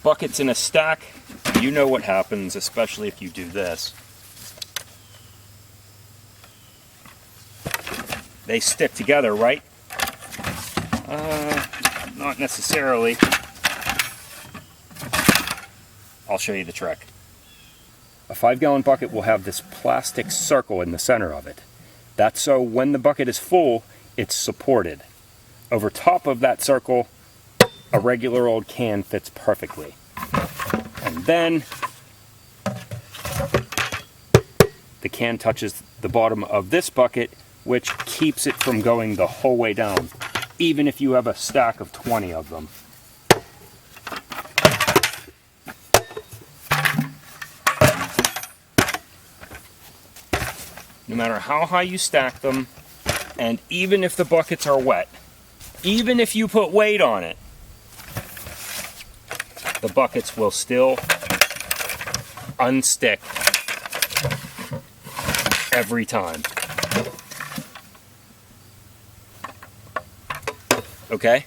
buckets in a stack, you know what happens, especially if you do this. They stick together, right? Not necessarily. I'll show you the trick. A 5-gallon bucket will have this plastic circle in the center of it. That's so when the bucket is full, it's supported. Over top of that circle, a regular old can fits perfectly. And then the can touches the bottom of this bucket, which keeps it from going the whole way down, even if you have a stack of 20 of them. No matter how high you stack them, and even if the buckets are wet, even if you put weight on it, the buckets will still unstick every time. Okay?